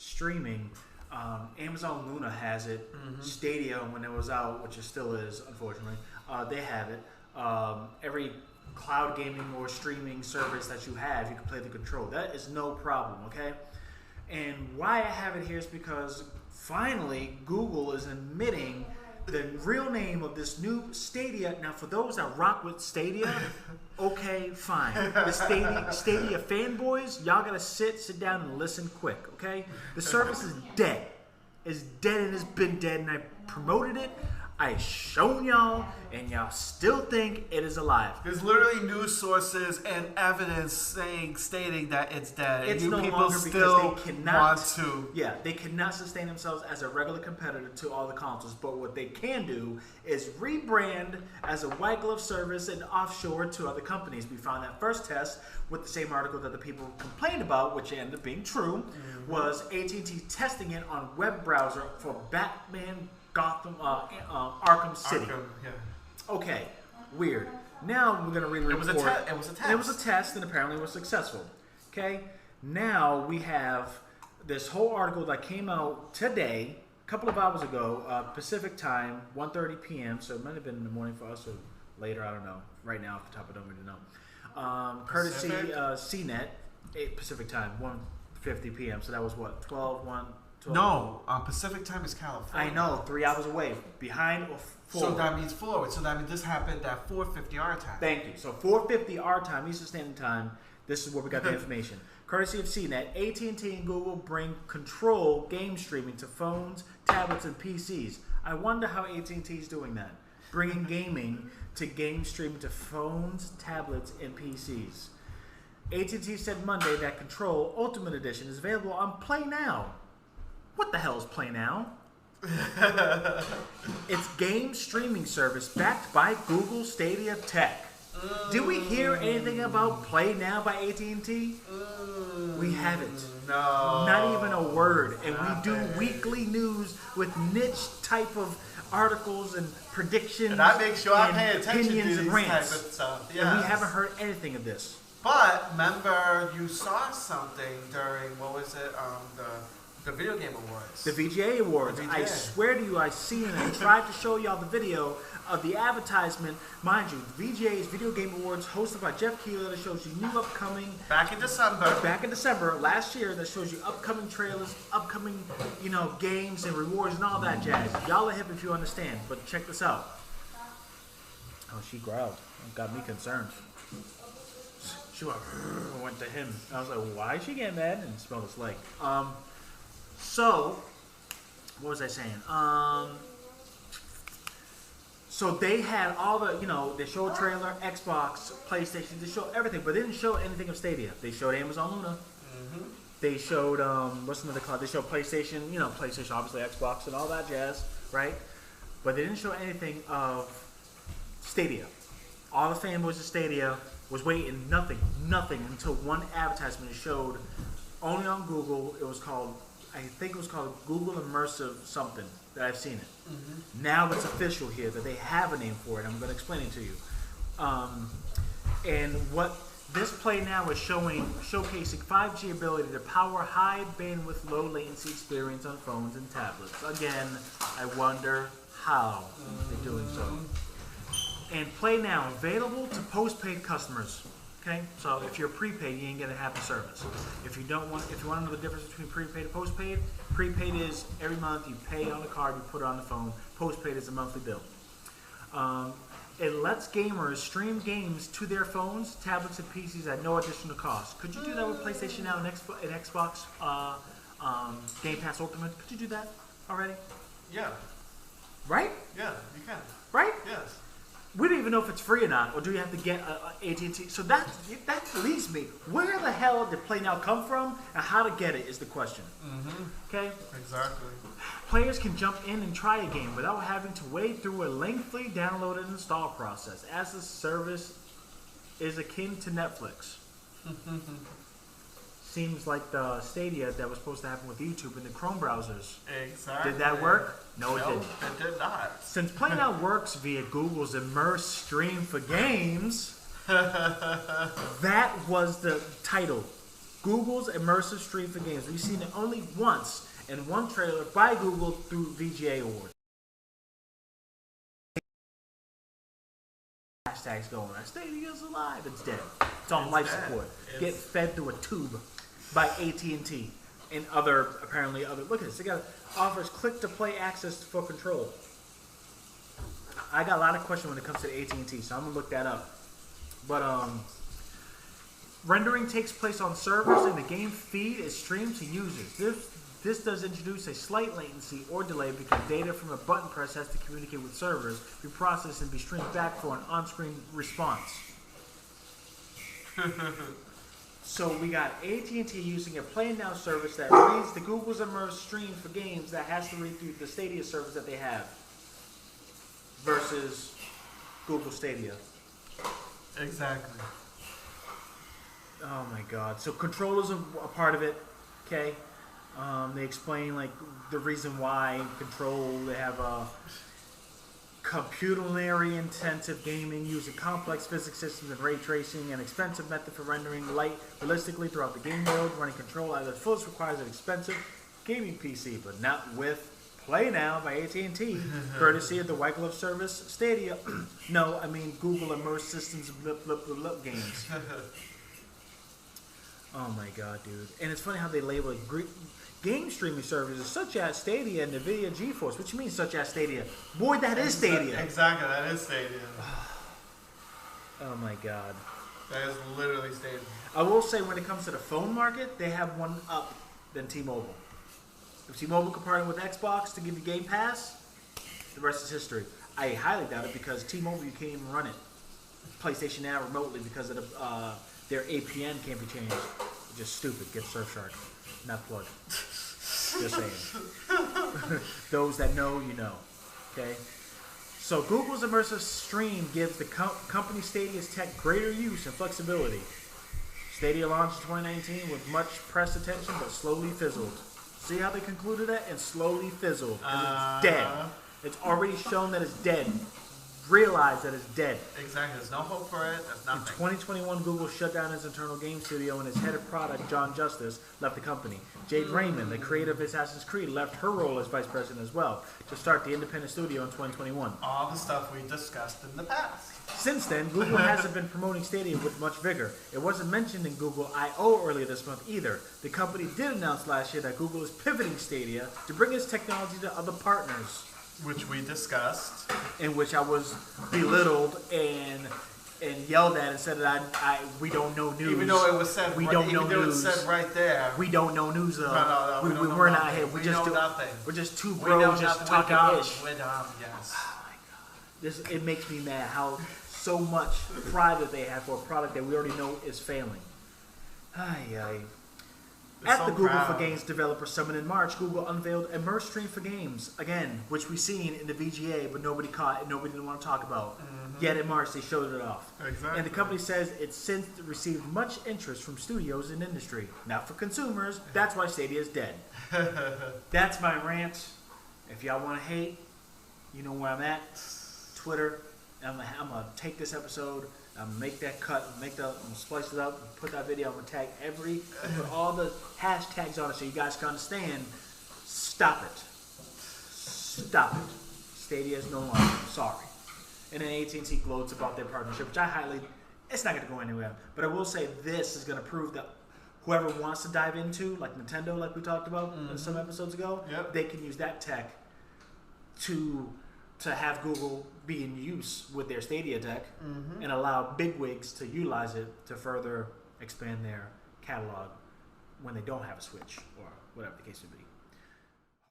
streaming. Amazon Luna has it. Stadia, when it was out, which it still is, unfortunately, they have it. Every cloud gaming or streaming service that you have, you can play the control. That is no problem, okay? And why I have it here is because finally Google is admitting the real name of this new Stadia. Now, for those that rock with Stadia, okay, fine. The Stadia fanboys, y'all gotta sit down and listen quick, okay? The service is dead. It's dead and it's been dead, and I promoted it. I shown y'all, and y'all still think it is alive. There's literally news sources and evidence stating that it's dead. It's and no people longer still because they cannot want to. Yeah, they cannot sustain themselves as a regular competitor to all the consoles. But what they can do is rebrand as a white glove service and offshore to other companies. We found that first test with the same article that the people complained about, which ended up being true, was AT&T testing it on web browser for Batman Gotham, Arkham City. Arkham, yeah. Okay, weird. Now we're gonna read the report. It was a test. It was a test, and apparently it was successful. Okay. Now we have this whole article that came out today, a couple of hours ago, Pacific time, 1:30 p.m. So it might have been in the morning for us or later. I don't know. Right now, off the top, I don't really know. Courtesy CNET, 8 Pacific time, 1:50 p.m. So that was what 12, 1. 12. No, Pacific time is California. I know, 3 hours away, behind or forward. So that means forward. So that means this happened at 4:50 our time. Thank you. So 4:50 our time, Eastern Standard Time. This is where we got the information. Courtesy of CNET, AT&T and Google bring control game streaming to phones, tablets, and PCs. I wonder how AT&T is doing that, bringing gaming to game streaming to phones, tablets, and PCs. AT&T said Monday that Control Ultimate Edition is available on Play Now. What the hell is Play Now? It's game streaming service backed by Google Stadia Tech. Did we hear anything about Play Now by AT&T? We haven't. No. Not even a word. And we do weekly news with niche type of articles and predictions. And I make sure I pay attention to opinions and these rants. type of stuff. Yes. And we haven't heard anything of this. But remember, you saw something during what was it? The Video Game Awards. The VGA Awards. The VGA. I swear to you, I seen it. I tried to show y'all the video of the advertisement. Mind you, the VGA's Video Game Awards, hosted by Jeff Keeler, that shows you new upcoming. Back in December last year, that shows you upcoming trailers, upcoming, games and rewards and all that jazz. Y'all are hip if you understand. But check this out. Oh, she growled. It got me concerned. She went to him. I was like, why is she getting mad? And smelled his leg. So, what was I saying? So they had all the, they showed a trailer, Xbox, PlayStation, they showed everything, but they didn't show anything of Stadia. They showed Amazon Luna. They showed, what's another called? They showed PlayStation, PlayStation, obviously Xbox and all that jazz, right? But they didn't show anything of Stadia. All the fanboys of Stadia was waiting, nothing, until one advertisement showed only on Google. It was called, I think it was called Google Immersive something, that I've seen it. Now it's official here that they have a name for it. I'm going to explain it to you. And what this Play Now is showcasing 5G ability to power high bandwidth, low latency experience on phones and tablets. Again, I wonder how they're doing so. And Play Now available to postpaid customers. Okay, so if you're prepaid, you ain't gonna have the service. If you want to know the difference between prepaid and postpaid, prepaid is every month you pay on a card, you put it on the phone. Postpaid is a monthly bill. It lets gamers stream games to their phones, tablets, and PCs at no additional cost. Could you do that with PlayStation Now and Xbox Game Pass Ultimate? Could you do that already? Yeah. Right? Yeah, you can. Right? Yes. We don't even know if it's free or not, or do you have to get AT&T? So that leaves me. Where the hell did Play Now come from, and how to get it is the question. Okay? Exactly. Players can jump in and try a game without having to wade through a lengthy download and install process, as the service is akin to Netflix. Seems like the Stadia that was supposed to happen with YouTube and the Chrome browsers. Exactly. Did that work? No, it didn't. It did not. Since Play Now works via Google's Immerse stream for games, that was the title Google's immersive stream for games. We've seen it only once in one trailer by Google through VGA Awards. Hashtags going. Stadia's alive. It's dead. It's on life support. Get fed through a tube by AT&T and apparently other. Look at this. They got offers click-to-play access for control. I got a lot of questions when it comes to AT&T, so I'm gonna look that up. But rendering takes place on servers, and the game feed is streamed to users. This does introduce a slight latency or delay because data from a button press has to communicate with servers, be processed, and be streamed back for an on-screen response. So we got AT&T using a Play Now service that reads the Google's immersive stream for games that has to read through the Stadia service that they have versus Google Stadia. Exactly. Oh my God! So controllers are a part of it. Okay. They explain like the reason why Control. They have a computerly intensive gaming using complex physics systems and ray tracing, an expensive method for rendering light realistically throughout the game world. Running Control at its fullest requires an expensive gaming PC, but not with Play Now by AT&T, courtesy of the white glove service Stadia. No, I mean Google Immersive Systems games. Oh my God, dude! And it's funny how they label game streaming services such as Stadia and NVIDIA GeForce, which means such as Stadia. Boy, that is Stadia. Exactly, that is Stadia. Oh my God. That is literally Stadia. I will say when it comes to the phone market, they have one up than T-Mobile. If T-Mobile could partner with Xbox to give you Game Pass, the rest is history. I highly doubt it because T-Mobile, you can't even run it. PlayStation Now remotely because of their APN can't be changed. Just stupid. Get Surfshark. Not plug. Just saying. Those that know, you know. Okay? So Google's immersive stream gives the company Stadia's tech greater use and flexibility. Stadia launched in 2019 with much press attention, but slowly fizzled. See how they concluded that? And slowly fizzled. And it's dead. It's already shown that it's dead. Realize that it's dead. Exactly. There's no hope for it. There's nothing. In 2021, Google shut down its internal game studio and its head of product, John Justice, left the company. Jade Raymond, the creator of Assassin's Creed, left her role as vice president as well to start the independent studio in 2021. All the stuff we discussed in the past. Since then, Google hasn't been promoting Stadia with much vigor. It wasn't mentioned in Google I/O earlier this month either. The company did announce last year that Google is pivoting Stadia to bring its technology to other partners. Which we discussed. In which I was belittled and yelled at and said that we don't know news. Even though it was said, we don't know news. It was said right there. We don't know news though. No, we're not here. We know nothing. We're just two bros just talking ish. We're dumb, yes. Oh my God. It makes me mad how so much pride that they have for a product that we already know is failing. At the Google for Games Developer Summit in March, Google unveiled Immersive Stream for Games, again, which we've seen in the VGA, but nobody caught and nobody didn't want to talk about. Yet in March, they showed it off. Exactly. And the company says it's since received much interest from studios and industry. Not for consumers. That's why Stadia is dead. That's my rant. If y'all want to hate, you know where I'm at. Twitter. I'm gonna take this episode. I'm gonna make that cut. I'm gonna splice it up. And put that video. I'm gonna tag put all the hashtags on it so you guys can understand. Stop it. Stop it. Stadia is no longer. I'm sorry. And then AT&T gloats about their partnership, which it's not gonna go anywhere. But I will say this is gonna prove that whoever wants to dive into, like Nintendo, like we talked about some episodes ago, they can use that tech to have Google be in use with their Stadia tech and allow bigwigs to utilize it to further expand their catalog when they don't have a Switch or whatever the case may be.